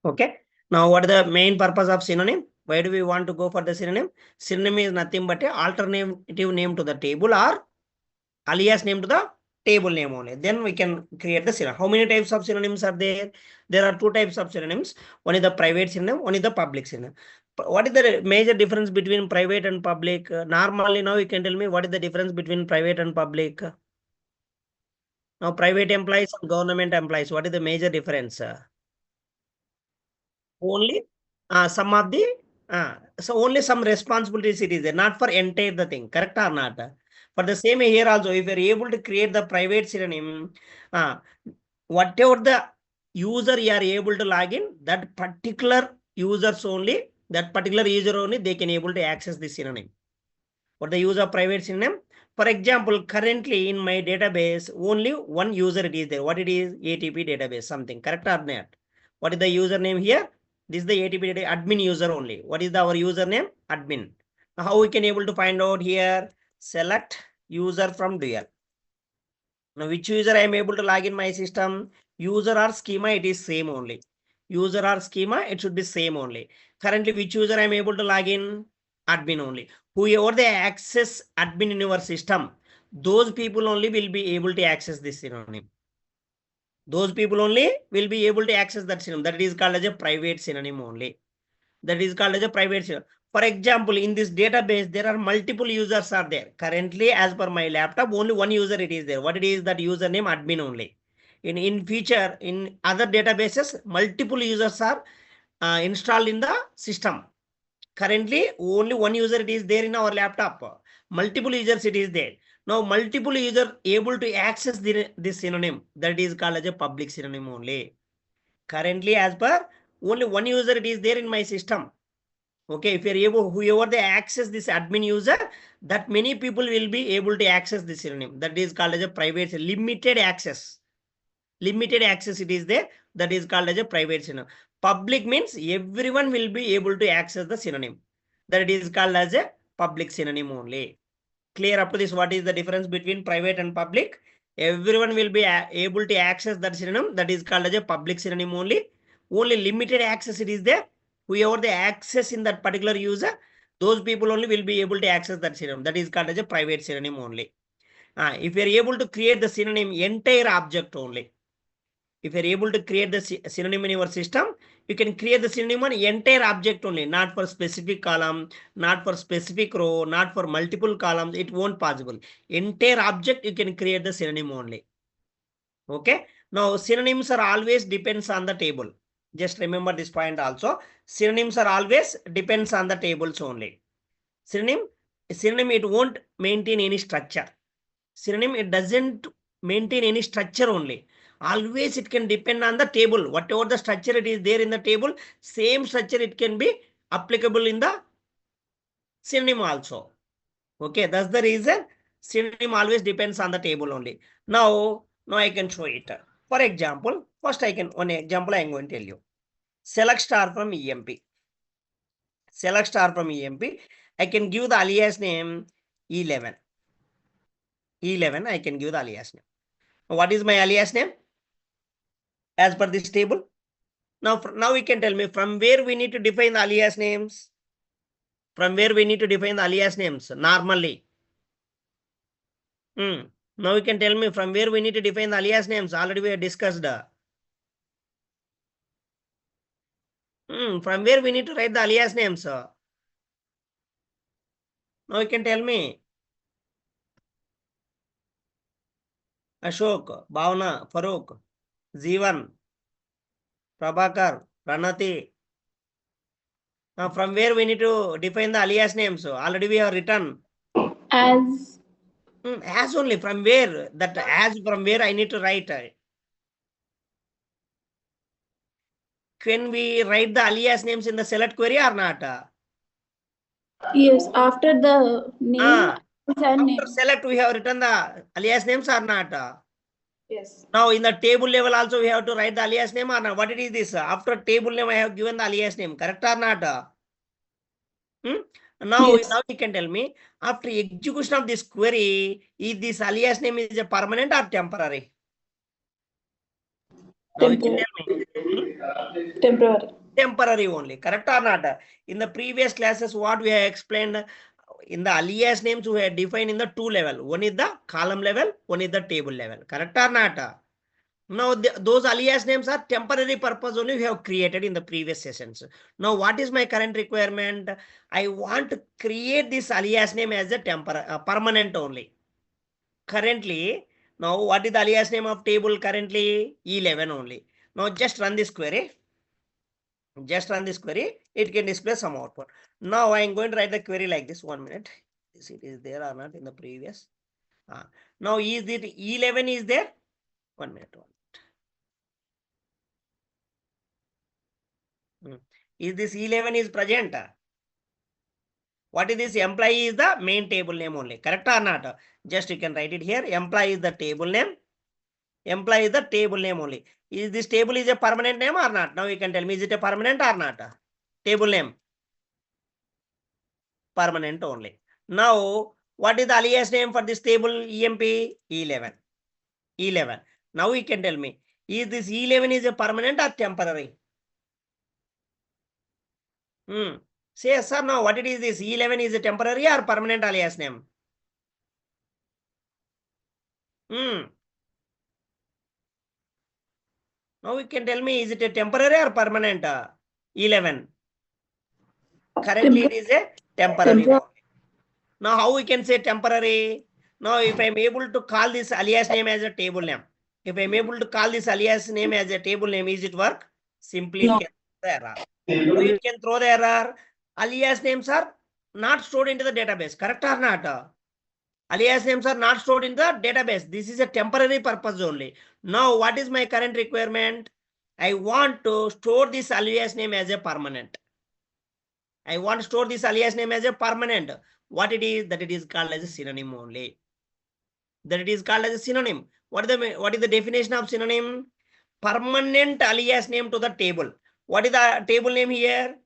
Okay. Now, what is the main purpose of synonym? Why do we want to go for the synonym? Synonym is nothing but a alternative name to the table or alias name to the table name only. Then we can create the synonym. How many types of synonyms are there? There are two types of synonyms. One is the private synonym, one is the public synonym. What is the major difference between private and public? Normally, now you can tell me what is the difference between private and public? Now, private employees and government employees, what is the major difference? Only some of the so only some responsibilities it is there, not for entire the thing, correct or not? For the same here also, if you are able to create the private synonym, whatever the user you are able to log in, that particular users only, they can able to access the synonym. What the use of private synonym? For example, currently in my database, only one user it is there. What it is? ATP database, something, correct or not? What is the username here? This is the ATP admin user only. What is our username? Admin. Now, how we can able to find out here? Select user from dual. Now, which user I am able to log in my system? User or schema, it is same only. User or schema, it should be same only. Currently, which user I am able to log in? Admin only. Whoever they access admin in your system, those people only will be able to access this synonym. Those people only will be able to access that synonym. That is called as a private synonym only. That is called as a private synonym. For example, in this database, there are multiple users are there. Currently, as per my laptop, only one user it is there. What it is? That username admin only. In future, in other databases, multiple users are installed in the system. Currently, only one user it is there in our laptop. Multiple users it is there. Now, multiple user able to access this synonym. That is called as a public synonym only. Currently, as per only one user it is there in my system. Okay, if you're able, whoever they access this admin user, that many people will be able to access this synonym. That is called as a private, limited access. Limited access it is there. That is called as a private synonym. Public means everyone will be able to access the synonym. That is called as a public synonym only. Clear up to this? What is the difference between private and public? Everyone will be able to access that synonym. That is called as a public synonym only. Only limited access it is there. Whoever they access in that particular user, those people only will be able to access that synonym. That is called as a private synonym only. If you are able to create the synonym entire object only, if you're able to create the synonym in your system, you can create the synonym on entire object only, not for specific column, not for specific row, not for multiple columns. It won't possible. Entire object you can create the synonym only. Okay. Now synonyms are always depends on the table. Just remember this point also. Synonyms are always depends on the tables only. Synonym it won't maintain any structure. Synonym it doesn't maintain any structure only. Always it can depend on the table. Whatever the structure it is there in the table, same structure it can be applicable in the synonym also. Okay, that's the reason synonym always depends on the table only. Now I can show it. For example, first one example I am going to tell you. Select star from EMP. Select star from EMP. I can give the alias name E11. E11, I can give the alias name. What is my alias name? As per this table. Now we can tell me from where we need to define the alias names. From where we need to define the alias names normally. Now you can tell me from where we need to define the alias names. Already we have discussed. From where we need to write the alias names. Now you can tell me. Ashok, Bhavna, Farooq, Jeevan, Prabhakar, Pranati. Now from where we need to define the alias names? Already we have written. As. As only. From where? That as from where I need to write. Can we write the alias names in the select query or not? Yes, after the name. After select we have written the alias names or not? Yes. Now in the table level also we have to write the alias name or not? What it is this? After table name I have given the alias name, correct or not? Now you can tell me, after execution of this query, is this alias name is a permanent or temporary? Now you can Temporary. tell me. Temporary. Temporary only, correct or not? In the previous classes, what we have explained, in the alias names we have defined in the two level. One is the column level, one is the table level, correct or not? Now those alias names are temporary purpose only we have created in the previous sessions. Now what is my current requirement? I want to create this alias name as a permanent only. Currently, now what is the alias name of table currently? 11 only. Now just run this query. Just run this query, it can display some output. Now I am going to write the query like this. 1 minute. This it is there or not in the previous. Now is it 11 is there? 1 minute. Is this 11 is present? What is this? Employee is the main table name only. Correct or not? Just you can write it here. Employee is the table name. Employee is the table name only. Is this table is a permanent name or not? Now you can tell me, is it a permanent or not? Table name. Permanent only. Now, what is the alias name for this table EMP? 11. 11. Now you can tell me, is this 11 is a permanent or temporary? Say yes or no. What it is this? 11 is a temporary or permanent alias name? Now you can tell me, is it a temporary or permanent? 11. Currently it is a temporary. Now how we can say temporary? Now if I am able to call this alias name as a table name, if I am able to call this alias name as a table name, is it work? Simply No. can throw the error. Now you can throw the error. Alias names are not stored into the database, correct or not? Alias names are not stored in the database. This is a temporary purpose only. Now what is my current requirement? I want to store this alias name as a permanent. I want to store this alias name as a permanent. What it is? That it is called as a synonym only. That it is called as a synonym. What is the definition of synonym? Permanent alias name to the table. What is the table name here?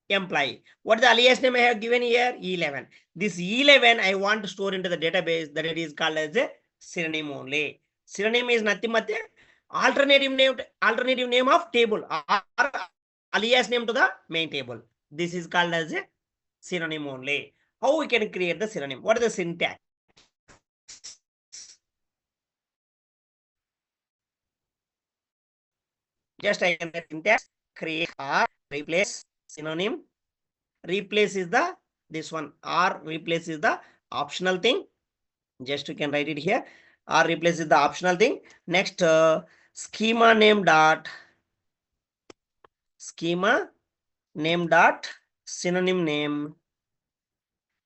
Employee. What is the alias name I have given here? 11. This 11 I want to store into the database, that it is called as a synonym only. Synonym is nothing but the alternative name of table or alias name to the main table. This is called as a synonym only. How we can create the synonym? What is the syntax? Just I can syntax, create or replace synonym. Replace is the this one, or replace is the optional thing. Just you can write it here. Or replace is the optional thing. Next, schema name dot synonym name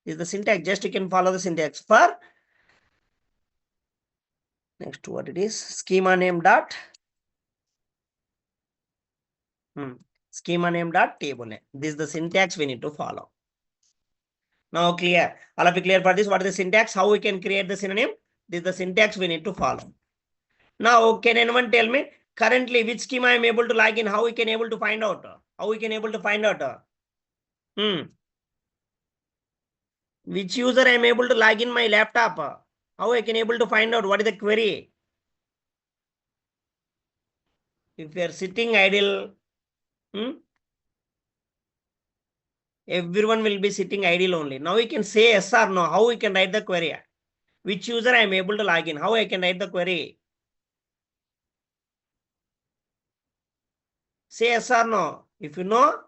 is the syntax. Just you can follow the syntax for next what it is, schema name dot schema name dot table name. This is the syntax we need to follow. Now clear? All of you clear for this? What is the syntax? How we can create the synonym? This is the syntax we need to follow. Now, can anyone tell me currently which schema I am able to log in? How we can able to find out? How we can able to find out? Which user I am able to log in my laptop? How I can able to find out what is the query? If you are sitting idle, everyone will be sitting idle only. Now we can say yes or no. How we can write the query? Which user I am able to log in? How I can write the query? Say yes or no. If you know,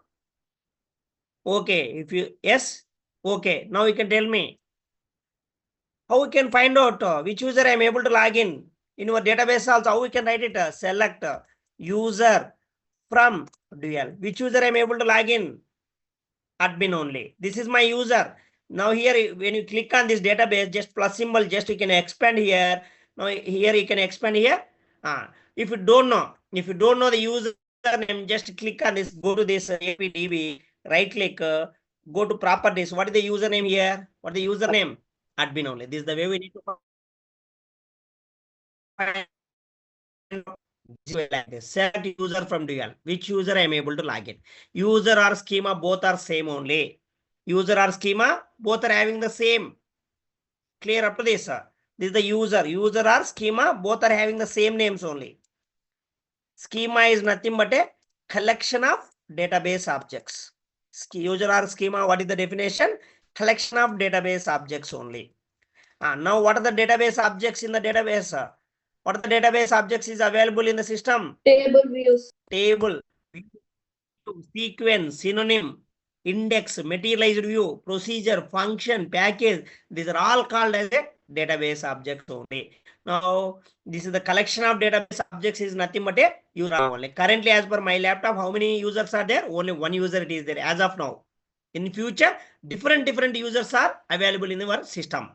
okay. If you yes, okay. Now you can tell me how we can find out which user I am able to log in your database also. How we can write it? Select user from dual. Which user I am able to log in? Admin only. This is my user. Now here when you click on this database, just plus symbol, just you can expand here. Now here you can expand here. If you don't know the user name, just click on this, go to this APDB, right click, go to properties. What is the username here? What is the username? Admin only. This is the way we need to find like this. Select user from dual. Which user I am able to log in? User or schema, both are same only. User or schema, both are having the same. Clear up to this? This is the user. User or schema, both are having the same names only. Schema is nothing but a collection of database objects. User or schema, what is the definition? Collection of database objects only. Now, what are the database objects in the database? What are the database objects is available in the system? Table views. Table, sequence, synonym, index, materialized view, procedure, function, package. These are all called as a database object only. Now, this is the collection of database objects is nothing but a user only. Currently, as per my laptop, how many users are there? Only one user it is there as of now. In future, different users are available in our system.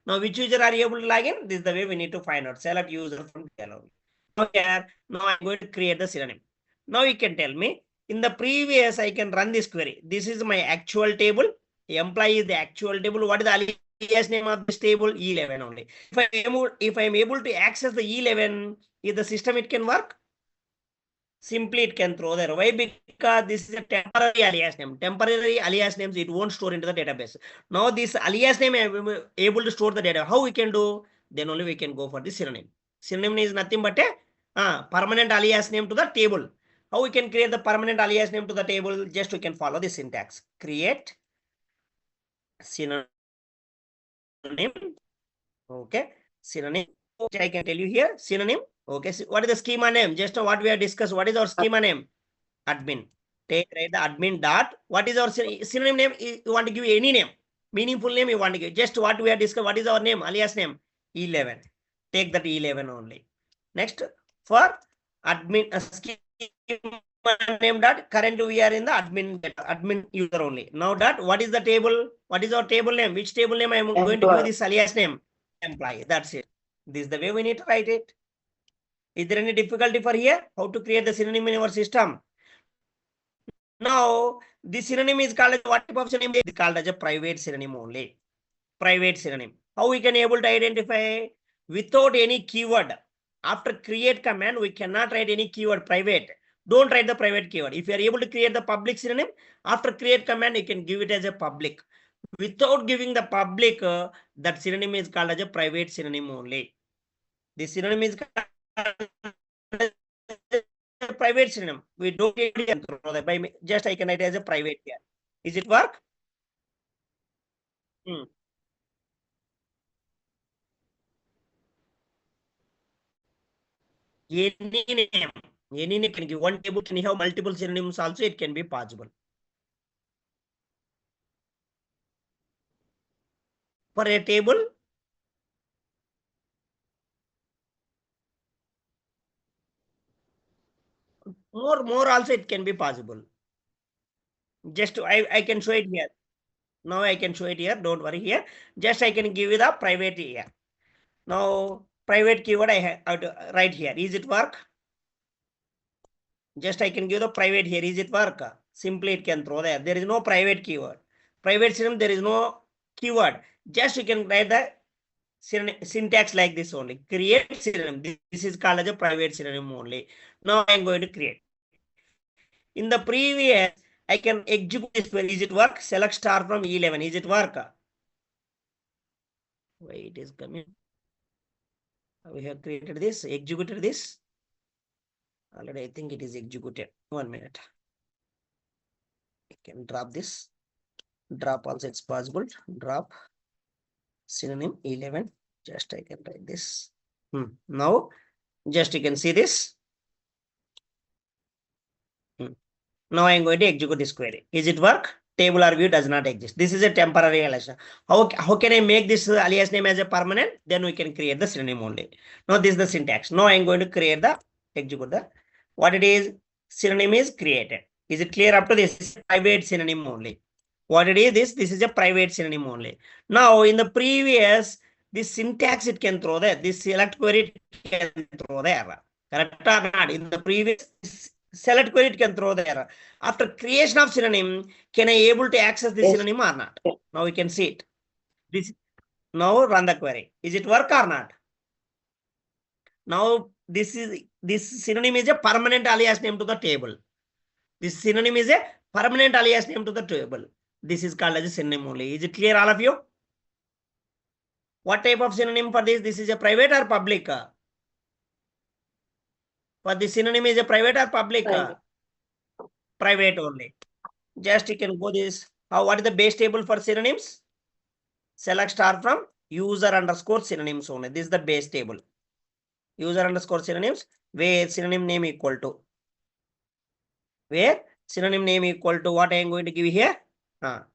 Now, which user are you able to log in? This is the way we need to find out. Select user from gallery. Okay, now I'm going to create the synonym. Now you can tell me, in the previous, I can run this query. This is my actual table. Employee is the actual table. What is the alias name of this table? E11 only. If I'm able to access the E11, is the system it can work? Simply it can throw there. Why? Because this is a temporary alias name. Temporary alias names, it won't store into the database. Now this alias name I'm able to store the data. How we can do? Then only we can go for the synonym. Synonym is nothing but a permanent alias name to the table. How we can create the permanent alias name to the table? Just we can follow the syntax. Create synonym. Okay. Synonym. I can tell you here. Synonym. Okay. So what is the schema name? Just what we have discussed. What is our schema name? Admin. Take right the admin dot. What is our synonym name? You want to give any name. Meaningful name you want to give. Just what we have discussed. What is our name? Alias name. 11. Take that 11 only. Next for admin schema name dot. Currently we are in the admin user only. Now dot. What is the table? What is our table name? Which table name I am going to give this alias name? Employee. That's it. This is the way we need to write it. Is there any difficulty for here? How to create the synonym in our system? Now, this synonym is called as what type of synonym? It is called as a private synonym only. Private synonym. How we can able to identify without any keyword? After create command, we cannot write any keyword private. Don't write the private keyword. If you are able to create the public synonym, after create command, you can give it as a public. Without giving the public, that synonym is called as a private synonym only. This synonym is called a private synonym. We don't get it by just I can write as a private here. Is it work? Any name can give. One table can have multiple synonyms also. It can be possible. For a table, more also it can be possible. Just I can show it here. Now I can show it here. Don't worry here. Just I can give you the private here. Now private keyword I have to write here. Is it work? Just I can give the private here. Is it work? Simply it can throw there. There is no private keyword. Private synonym, there is no keyword. Just you can write the syntax like this only. Create synonym. This is called as a private synonym only. Now I am going to create. In the previous, I can execute this query. Is it work? Select star from E11. Is it work? Why it is coming? We have created this, executed this. Already I think it is executed. 1 minute. I can drop this. Drop also it's possible. Drop synonym 11. Just I can write this. Now, just you can see this. Now I am going to execute this query. Is it work? Table or view does not exist. This is a temporary alias. How can I make this alias name as a permanent? Then we can create the synonym only. Now this is the syntax. Now I am going to create the execute the what it is. Synonym is created. Is it clear up to this? Private synonym only. What it is this is a private synonym only. Now in the previous, this syntax it can throw there. This select query can throw there. Correct or not? In the previous select query it can throw there. After creation of synonym, can I able to access the synonym or not? Now we can see it. This now run the query. Is it work or not? Now this synonym is a permanent alias name to the table. This synonym is a permanent alias name to the table. This is called as a synonym only. Is it clear all of you? What type of synonym for this? This is a private or public? But the synonym is a private or public? Private. Private only. Just you can go this. What is the base table for synonyms? Select star from user underscore synonyms only. This is the base table. User underscore synonyms, where synonym name equal to. Where synonym name equal to what I am going to give here?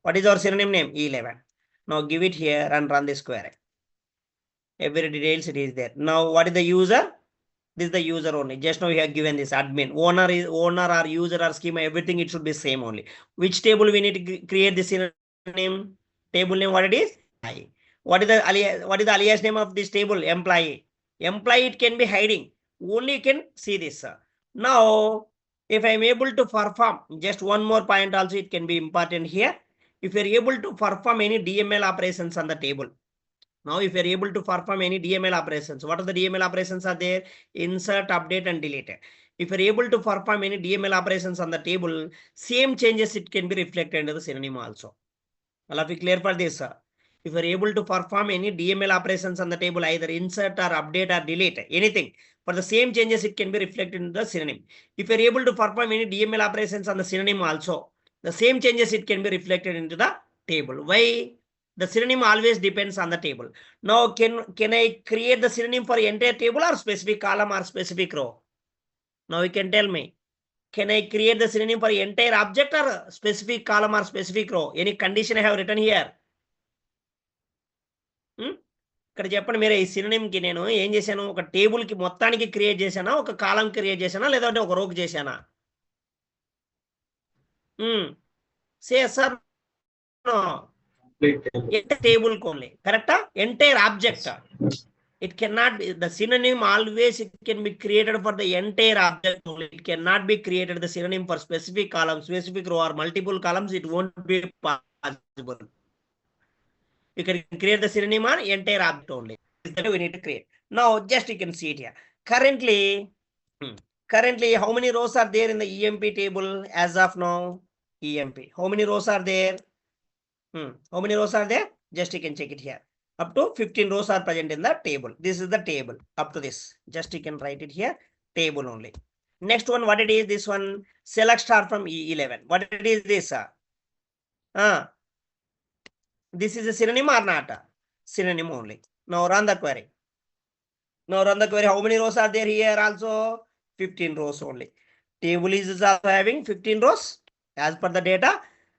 What is our synonym name? E11. Now give it here and run this query. Every details it is there. Now what is the user? This is the user only. Just now we have given this admin. Owner is owner or user or schema, everything it should be same only. Which table we need to create this synonym? Table name, what it is? What is the alias name of this table? Employee. Employee it can be hiding. Only you can see this. Now, if I am able to perform, just one more point also it can be important here. If you are able to perform any DML operations on the table. Now, if you are able to perform any DML operations, what are the DML operations are there? Insert, update, and delete. If you are able to perform any DML operations on the table, same changes it can be reflected into the synonym also. All of you clear for this? If you are able to perform any DML operations on the table, either insert or update or delete, anything, for the same changes it can be reflected in the synonym. If you are able to perform any DML operations on the synonym also, the same changes it can be reflected into the table. Why? The synonym always depends on the table. Now, can I create the synonym for entire table or specific column or specific row? Now you can tell me. Can I create the synonym for entire object or specific column or specific row? Any condition I have written here? ఇక్కడ చెప్పండి మీరే ఈ synonym కి నేను ఏం చేశాను ఒక table కి మొత్తానికి క్రియేట్ చేశానా ఒక కాలం క్రియేట్ చేశానా లేదంటే ఒక రోకి చేశానా సే సార్ టేబుల్ ఓన్లీ కరెక్టా entire object it cannot be the synonym always it can be created for the entire object only. It cannot be created the synonym for specific columns, specific row or multiple columns. It won't be possible. You can create the synonym on entire object only. That we need to create. Now just you can see it here. Currently how many rows are there in the EMP table as of now? EMP. How many rows are there? How many rows are there? Just you can check it here. Up to 15 rows are present in the table. This is the table up to this. Just you can write it here. Table only. Next one, what it is? This one, select star from E11. What it is this? This is a synonym or not? Synonym only. Now run the query. How many rows are there here also? 15 rows only. Table is also having 15 rows as per the data.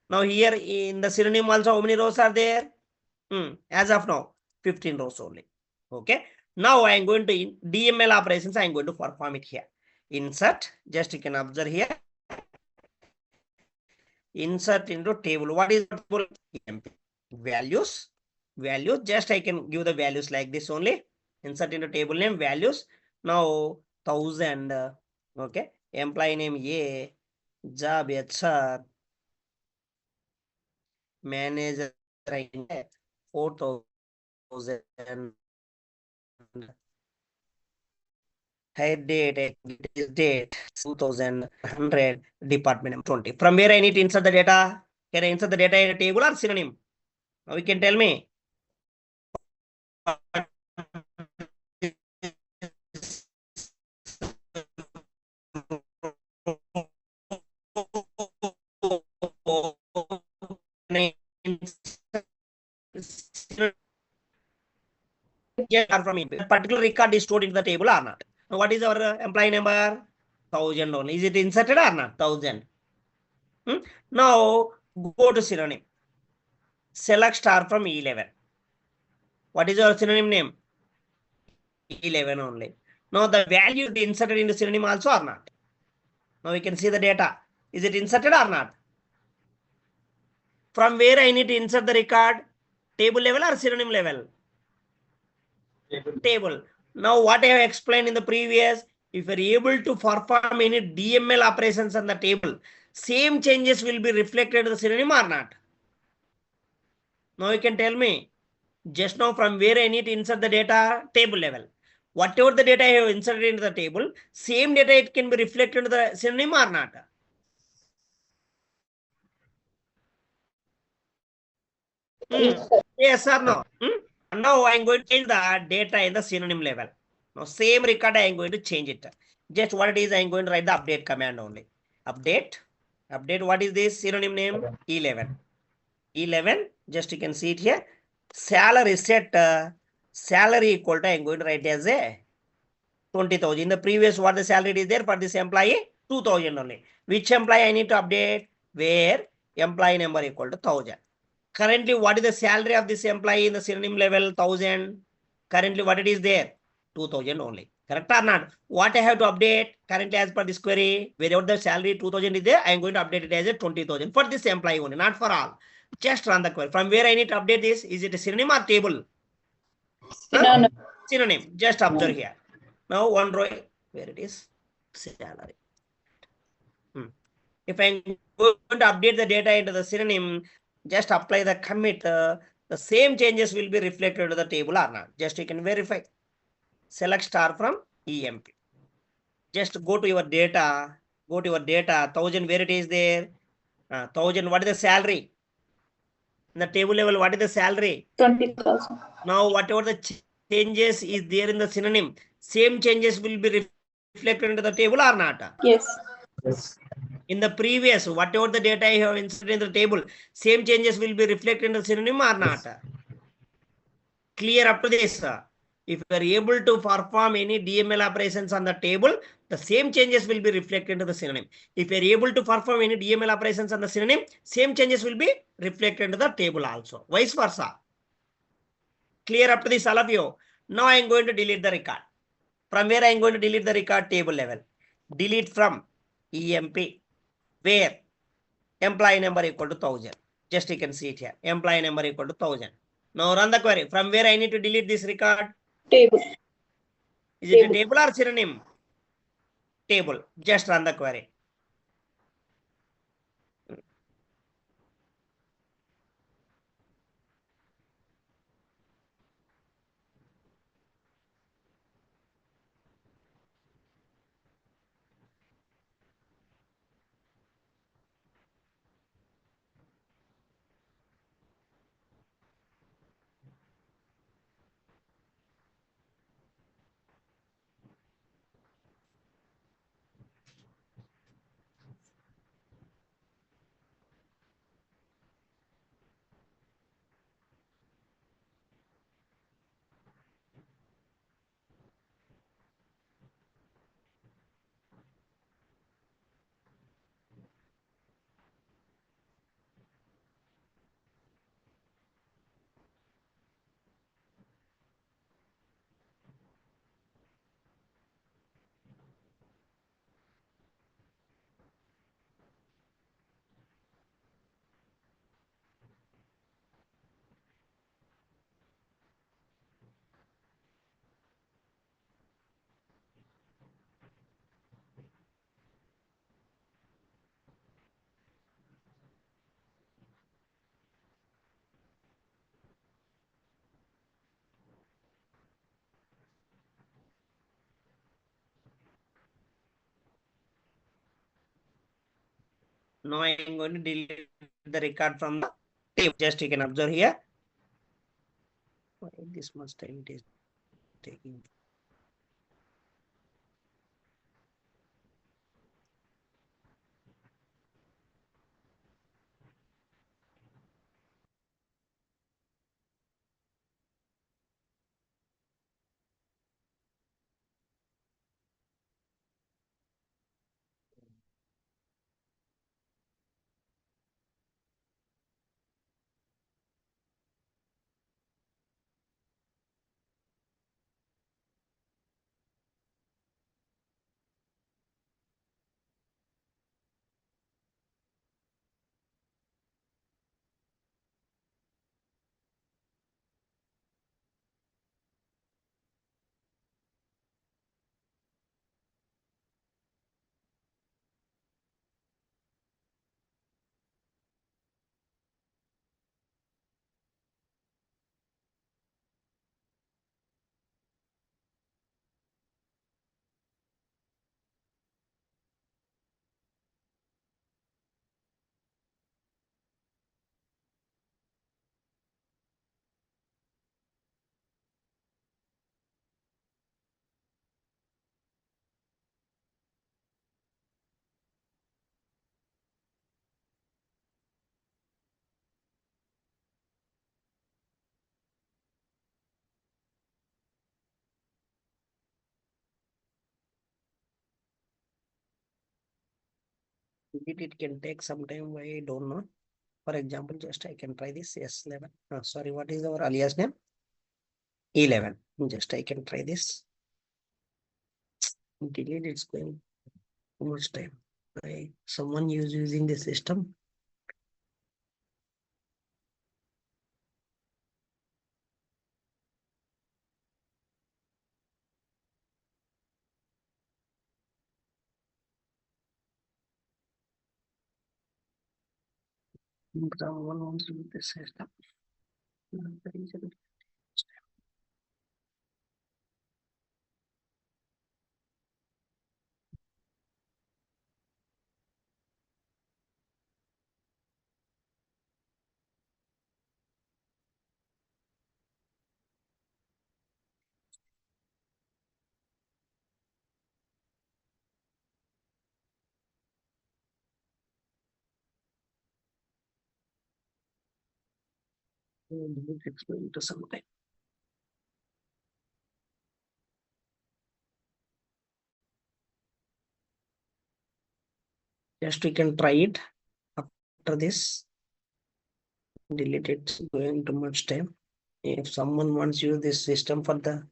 Now here in the synonym also how many rows are there? As of now 15 rows only. Okay, now I am going to DML operations. I am going to perform it here. Insert, just you can observe here, insert into table. What is the table? EMP values. Just I can give the values like this only. Insert into table name values. Now 1000. Okay, employee name A, job HR, manager 4,000, hire date 2,100, department 20. From where I need to insert the data? Can I insert the data in a table or synonym? Now you can tell me. From particular record is stored into the table or not? Now, what is our employee number? 1000 only. Is it inserted or not? 1000. Now go to synonym. Select star from E11. What is our synonym name? E11 only. Now the value is inserted into synonym also or not? Now we can see the data. Is it inserted or not? From where I need to insert the record? Table level or synonym level? Table. Now what I have explained in the previous, if you are able to perform any DML operations on the table, same changes will be reflected in the synonym or not? Now you can tell me, just now from where I need to insert the data? Table level. Whatever the data I have inserted into the table, same data it can be reflected into the synonym or not? Yes or no? Now I am going to change the data in the synonym level. Now same record I am going to change it. Just what it is, I'm going to write the update command only. Update, what is this synonym name? 11. 11, just you can see it here. Salary set, salary equal to, I'm going to write as a 20,000. In the previous, what the salary is there for this employee? 2,000 only. Which employee I need to update? Where employee number equal to 1,000. Currently, what is the salary of this employee in the synonym level? 1,000. Currently, what it is there? 2,000 only. Correct or not? What I have to update currently as per this query, wherever the salary 2,000 is there, I am going to update it as a 20,000 for this employee only, not for all. Just run the query. From where I need to update this? Is it a synonym or table? Synonym. Synonym. Just observe here. Now one row, where it is? Salary. If I'm going to update the data into the synonym, just apply the commit. The same changes will be reflected to the table or not. Just you can verify. Select star from EMP. Just go to your data. Go to your data. 1,000 where it is there. 1,000. What is the salary? In the table level, what is the salary? 20,000. Now, whatever the changes is there in the synonym, same changes will be reflected into the table or not? Yes. In the previous, whatever the data I have inserted in the table, same changes will be reflected in the synonym or not? Clear up to this. If you are able to perform any DML operations on the table, the same changes will be reflected into the synonym. If you are able to perform any DML operations on the synonym, same changes will be reflected into the table also. Vice versa. Clear up to this, all of you. Now I am going to delete the record. From where I am going to delete the record? Table level. Delete from EMP. Where? Employee number equal to 1,000. Just you can see it here. Employee number equal to 1,000. Now run the query. From where I need to delete this record? Table. Is it a table or synonym? Table. Just run the query. Now I am going to delete the record from the table. Just you can observe here. Why this much time it is taking? It can take some time. Why I don't know. For example, just I can try this S11. Sorry, what is our alias name? 11. Just I can try this. Delete, it's going too much time. Someone is using the system. Someone wants to use the system. The reason. It's going to some time. Just we can try it. After this, delete it. Going too much time. If someone wants to use this system for the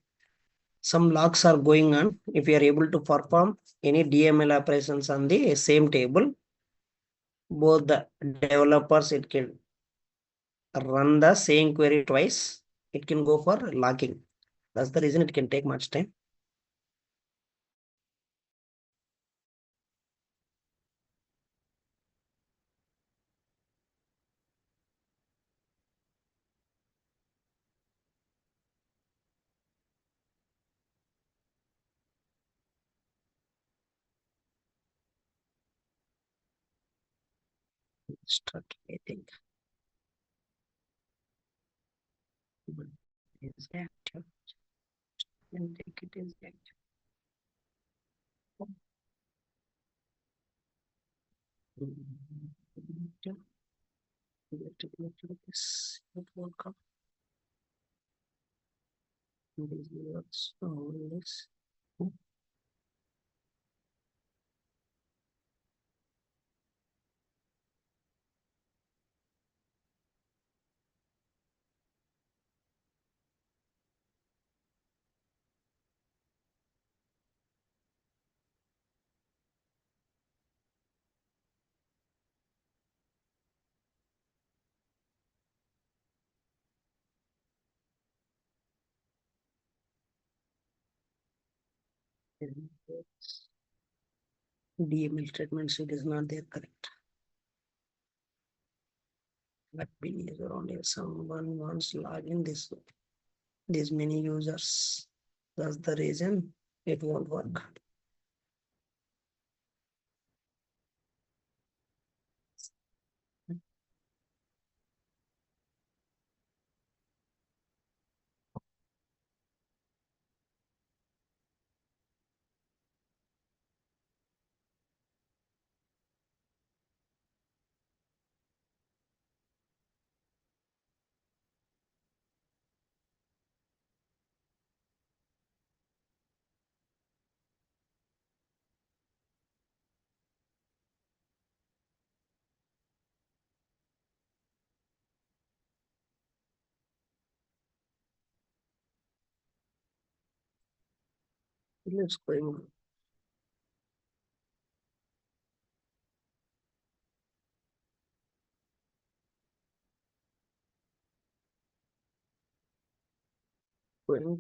some logs are going on. If you are able to perform any DML operations on the same table, both the developers, it can run the same query twice. It can go for logging. That's the reason it can take much time. Stuck, I think. But is active. And take it is active. This it will come. This works. This. DML statements, it is not there correct. But pin user only someone wants login this these many users. That's the reason it won't work. Let's going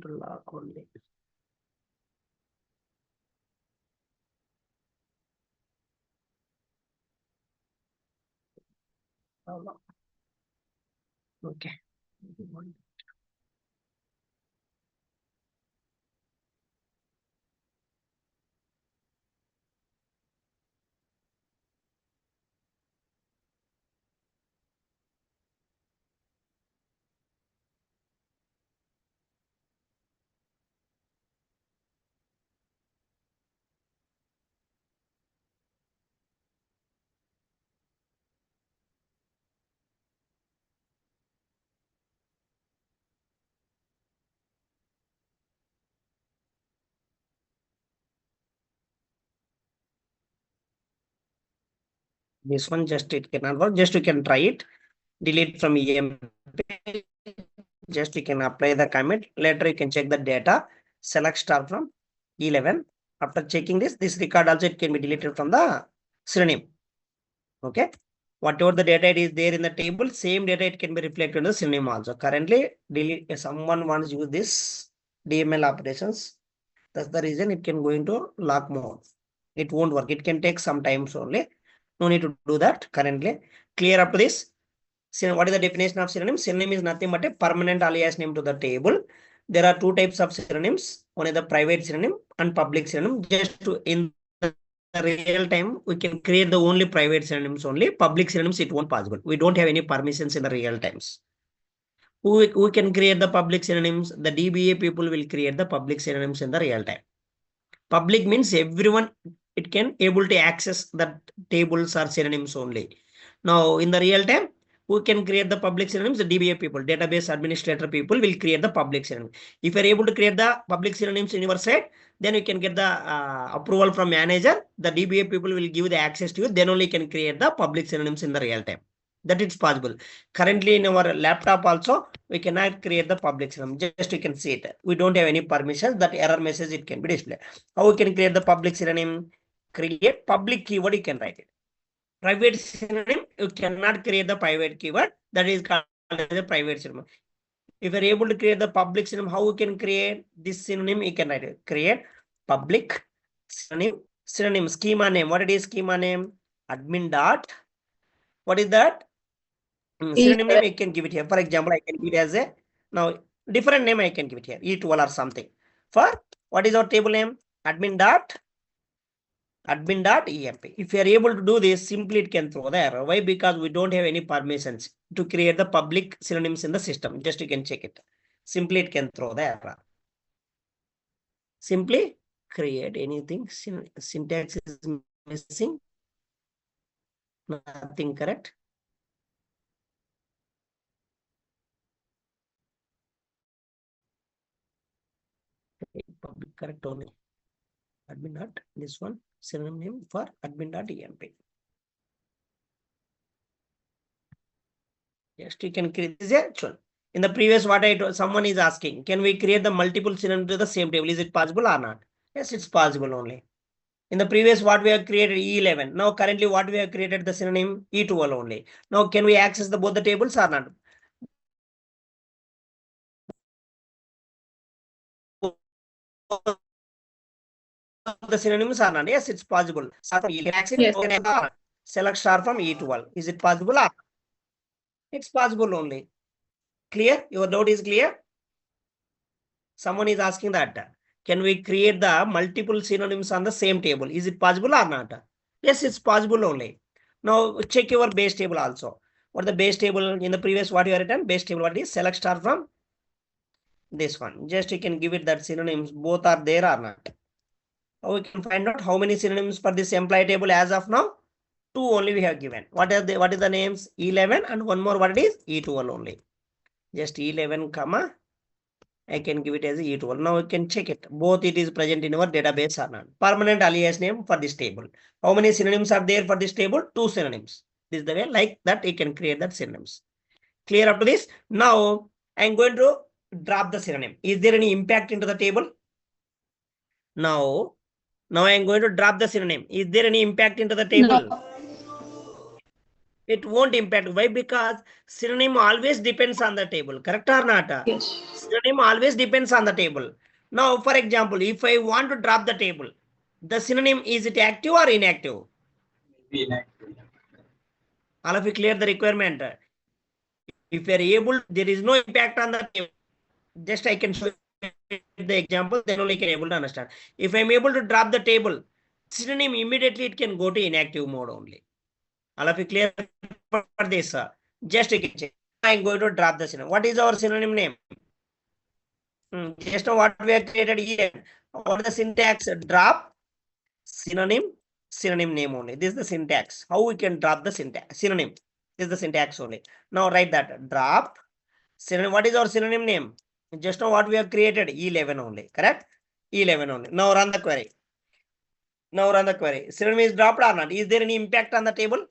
to log only. Okay. This one just it cannot work. Just you can try it. Delete from EMP. Just you can apply the commit. Later you can check the data. Select star from 11. After checking this record also it can be deleted from the synonym. Okay. Whatever the data it is there in the table, same data it can be reflected in the synonym also. Currently, delete someone wants to use this DML operations. That's the reason it can go into lock mode. It won't work. It can take some time only. No need to do that currently. Clear up to this. What is the definition of synonym? Synonym is nothing but a permanent alias name to the table. There are two types of synonyms. One is the private synonym and public synonym. Just to in the real time, we can create the only private synonyms only. Public synonyms, it won't possible. We don't have any permissions in the real times. Who can create the public synonyms? The DBA people will create the public synonyms in the real time. Public means everyone, it can able to access the tables or synonyms only. Now, in the real time, who can create the public synonyms? The DBA people, database administrator people will create the public synonym. If you're able to create the public synonyms in your site, then you can get the approval from manager. The DBA people will give the access to you. Then only you can create the public synonyms in the real time. That it's possible. Currently in our laptop also, we cannot create the public synonym. Just you can see it. We don't have any permissions. That error message it can be displayed. How we can create the public synonym? Create public keyword, you can write it. Private synonym, you cannot create the private keyword. That is called as a private synonym. If you're able to create the public synonym, how we can create this synonym? You can write it. Create public synonym. Synonym schema name. What it is schema name? Admin dot. What is that? Synonym name I can give it here. For example, I can give it as a now different name I can give it here. E12 or something. For what is our table name? Admin dot emp. If you are able to do this, simply it can throw the error. Why? Because we don't have any permissions to create the public synonyms in the system. Just you can check it. Simply it can throw the error. Simply create anything. Syntax is missing. Nothing correct. Public correct only. Admin dot this one synonym name for admin.emp. Yes, you can create this actual. In the previous what I told, someone is asking, can we create the multiple synonym to the same table? Is it possible or not? Yes, it's possible only. In the previous what we have created E11. Now currently what we have created the synonym E12 only. Now can we access the both the tables or not? The synonyms are not. Yes, it's possible. Yes. Select star from E12. Is it possible? It's possible only. Clear? Your doubt is clear? Someone is asking that. Can we create the multiple synonyms on the same table? Is it possible or not? Yes, it's possible only. Now check your base table also. What the base table in the previous what you have written? Base table what is? Select star from this one. Just you can give it that synonyms both are there or not. How we can find out how many synonyms for this employee table as of now? 2 only we have given. What is the names? E11 and one more what it is? E12 only. Just E11 comma. I can give it as E12. Now we can check it. Both it is present in our database or not. Permanent alias name for this table. How many synonyms are there for this table? 2 synonyms. This is the way like that you can create that synonyms. Clear up to this? Now I am going to drop the synonym. Is there any impact into the table? Now I am going to drop the synonym. Is there any impact into the table? No. It won't impact. Why? Because synonym always depends on the table. Correct or not? Yes. Synonym always depends on the table. Now, for example, if I want to drop the table, the synonym, is it active or inactive? Inactive. All of you clear the requirement. If you are able, there is no impact on the table. Just I can show the example, then only can able to understand. If I'm able to drop the table, synonym immediately it can go to inactive mode only. All of you clear for this? Just you can check. I'm going to drop the synonym. What is our synonym name? Just now what we have created here. What is the syntax? Drop synonym name only. This is the syntax. How we can drop the syntax synonym? This is the syntax only. Now write that drop synonym. What is our synonym name? Just now what we have created E11 only. Correct? E11 only. Now run the query. Synonym is dropped or not? Is there any impact on the table?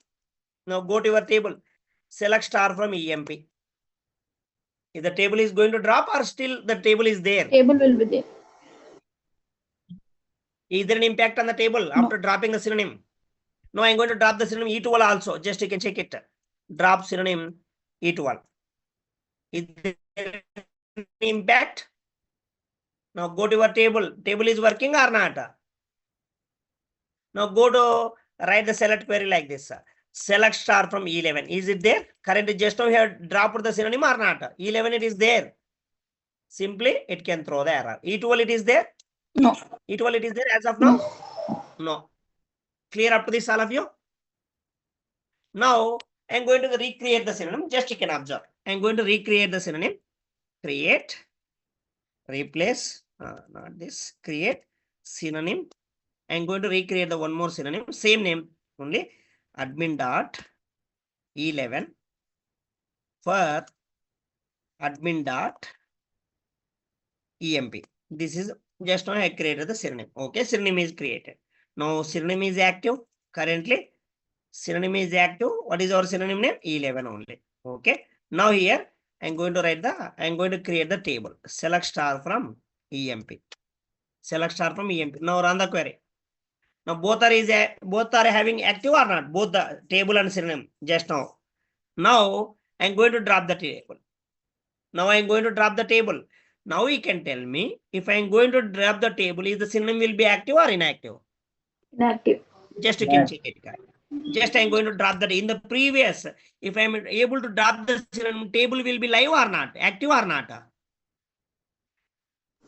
Now go to your table. Select star from EMP. If the table is going to drop or still the table is there? Table will be there. Is there an impact on the table after dropping the synonym? No, I'm going to drop the synonym E12 also. Just you can check it. Drop synonym E12. Is there an impact? Now go to your table. Table is working or not? Now go to write the select query like this. Select star from E11. Is it there? Currently just now we have dropped the synonym or not? E11 it is there. Simply it can throw the error. E12 it is there? No. E12 it is there as of now? No. Clear up to this all of you? Now I'm going to recreate the synonym. Just you can observe. I'm going to recreate the synonym. Create, replace, not this, create synonym. I'm going to recreate the one more synonym, same name only, admin dot 11 for admin dot emp. This is just now I created the synonym. Okay, synonym is created. Now synonym is active currently. Synonym is active. What is our synonym name? 11 only. Okay. Now here I'm going to create the table. Select star from EMP. Select star from EMP. Now run the query. Now both are having active or not? Both the table and synonym just now. Now I'm going to drop the table. Now I'm going to drop the table. Now you can tell me if I'm going to drop the table, is the synonym will be active or inactive? Inactive. Just you can check it, guys. Just I'm going to drop that in the previous. If I'm able to drop the synonym, table will be live or not, active or not?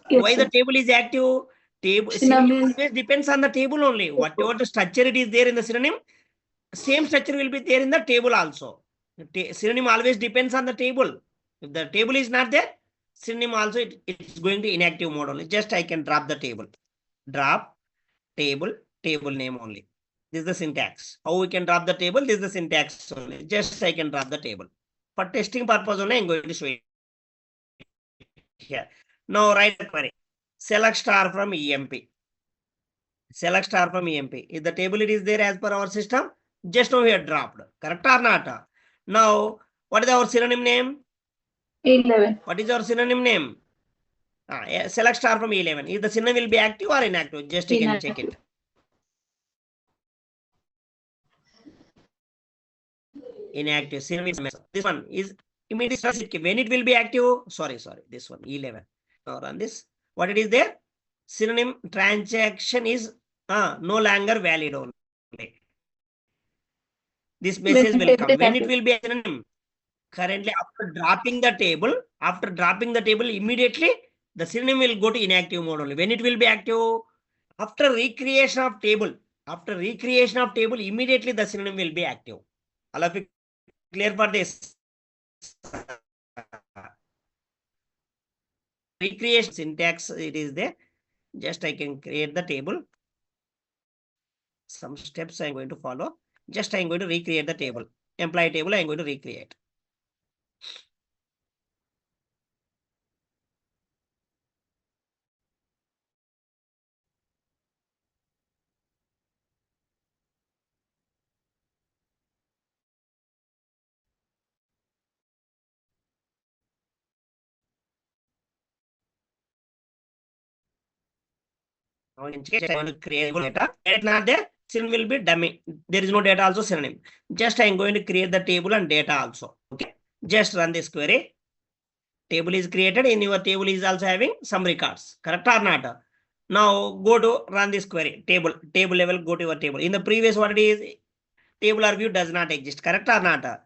Yes, Why sir. the table is active? Table synonym always depends on the table only. Whatever the structure it is there in the synonym, same structure will be there in the table also. The synonym always depends on the table. If the table is not there, synonym also it's going to inactive mode only. Just I can drop the table. Drop table, table name only. This is the syntax. How we can drop the table? This is the syntax only. Just I can drop the table. For testing purpose only, I'm going to show it here. Now write the query. Select star from EMP. Select star from EMP. If the table it is there as per our system, just now we have dropped. Correct or not? Now, what is our synonym name? 11. What is our synonym name? Select star from 11. Is the synonym will be active or inactive? Just you can check it. Inactive. Synonym. This one is immediately when it will be active. Sorry. This one 11. Now run this. What it is there? Synonym transaction is no longer valid only. This message will come. When it will be a synonym? Currently, after dropping the table, immediately the synonym will go to inactive mode only. When it will be active? After recreation of table. Immediately the synonym will be active. All of you clear for this? Recreation syntax, it is there. Just I can create the table. Some steps I'm going to follow. Just I'm going to recreate the table. Employee table I'm going to recreate. Now in case I want to create data, data not there, synonym will be dummy. There is no data also synonym. Just I am going to create the table and data also. Okay. Just run this query. Table is created. In your table is also having some records. Correct or not? Now go to run this query. Table level, go to your table. In the previous what it is, table or view does not exist. Correct or not?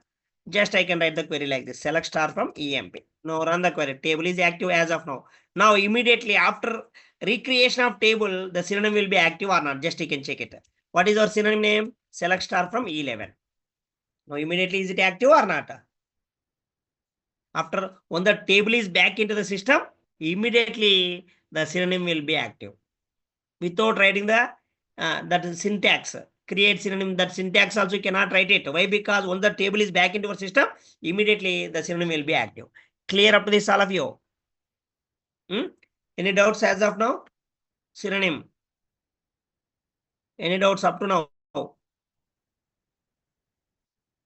Just I can write the query like this. Select star from EMP. Now run the query. Table is active as of now. Now immediately after recreation of table, the synonym will be active or not. Just you can check it. What is our synonym name? Select star from 11. Now immediately is it active or not? After when the table is back into the system, immediately the synonym will be active. Without writing the that syntax. Create synonym, that syntax also you cannot write it. Why? Because when the table is back into our system, immediately the synonym will be active. Clear up to this, all of you? Any doubts as of now? Synonym. Any doubts up to now?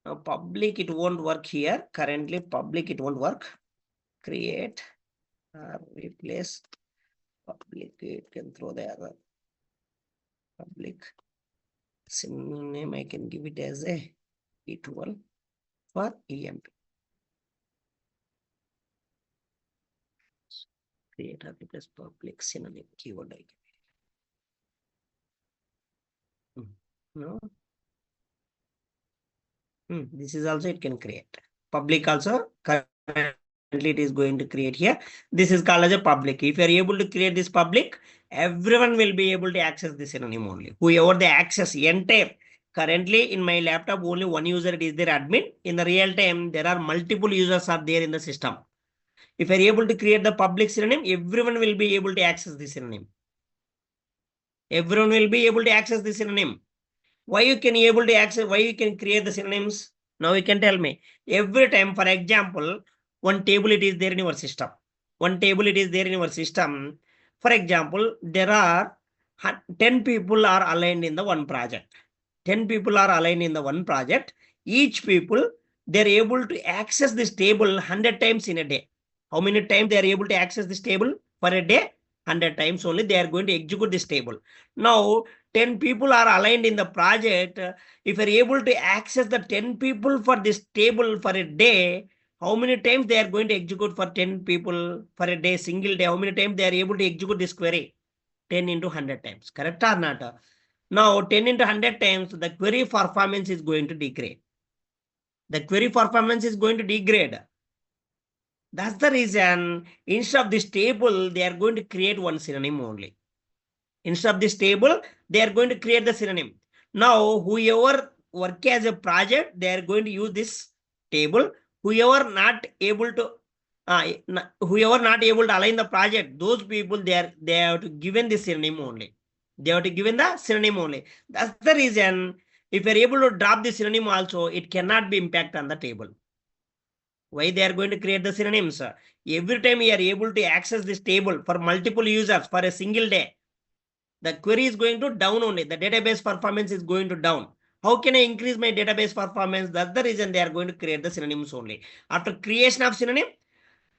Now public, it won't work here. Currently public, it won't work. Create or replace public. It can throw the other public synonym. I can give it as a E12 for EMP. Create or replace public synonym keyword. I can. No. This is also it can create. Public also currently it is going to create here. This is called as a public. If you are able to create this public, everyone will be able to access this synonym only. Whoever they access entire. Currently in my laptop, only one user is there admin. In the real time, there are multiple users are there in the system. If you are able to create the public synonym, everyone will be able to access this synonym. Everyone will be able to access this synonym. Why you can able to access, why you can create the synonyms? Now you can tell me. Every time, for example, one table it is there in your system. One table it is there in your system. For example, there are 10 people are aligned in the one project. 10 people are aligned in the one project. Each people, they're able to access this table 100 times in a day. How many times they are able to access this table for a day? 100 times only they are going to execute this table. Now, 10 people are aligned in the project. If you're able to access the 10 people for this table for a day, how many times they are going to execute for 10 people for a day, single day? How many times they are able to execute this query? 10 into 100 times. Correct or not? Now, 10 into 100 times, the query performance is going to degrade. The query performance is going to degrade. That's the reason, instead of this table, they are going to create one synonym only. Instead of this table, they are going to create the synonym. Now, whoever work as a project, they are going to use this table. Whoever not able to align the project, those people they have to given the synonym only. They have to given the synonym only. That's the reason. If you're able to drop the synonym also, it cannot be impact on the table. Why they are going to create the synonyms? Every time you are able to access this table for multiple users for a single day, the query is going to down only. The database performance is going to down. How can I increase my database performance? That's the reason they are going to create the synonyms only. After creation of synonym,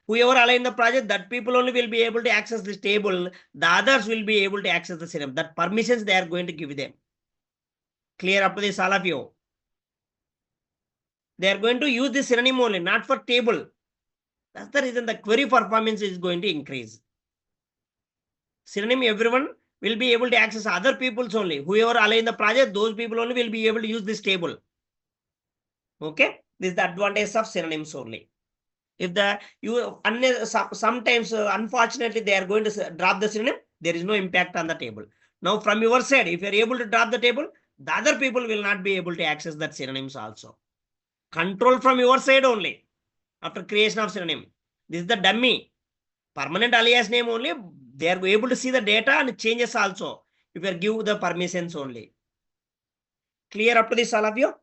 whoever align the project, that people only will be able to access this table. The others will be able to access the synonym. That permissions they are going to give them. Clear up to this, all of you? They are going to use this synonym only, not for table. That's the reason the query performance is going to increase. Synonym, everyone will be able to access other people's only. Whoever align the project, those people only will be able to use this table. Okay, this is the advantage of synonyms only. If sometimes unfortunately they are going to drop the synonym, there is no impact on the table. Now from your side, if you are able to drop the table, the other people will not be able to access that synonyms also. Control from your side only after creation of synonym. This is the dummy. Permanent alias name only, they are able to see the data and changes also if you give the permissions only. Clear up to this, all of you?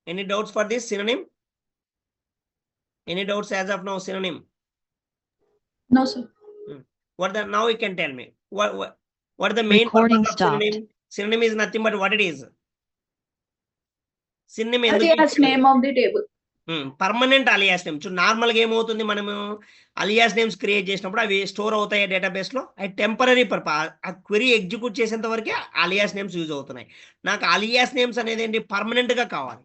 Any doubts for this synonym? Any doubts as of now, synonym? No, sir. Now you can tell me. What the main Recording purpose of synonym? Synonym is nothing but what it is. Synonym Alias name of the table. Permanent alias name. నార్మల్గా ఏమవుతుంది, మనము alias names create చేసినప్పుడు అవి store అవుతాయి database లో. అవి temporary purpose, ఆ query execute చేసేంత వరకే అలియాస్ నేమ్స్ యూజ్ అవుతున్నాయి. నాకు అలియాస్ నేమ్స్ అనేది ఏంటి, పర్మనెంట్ గా కావాలి.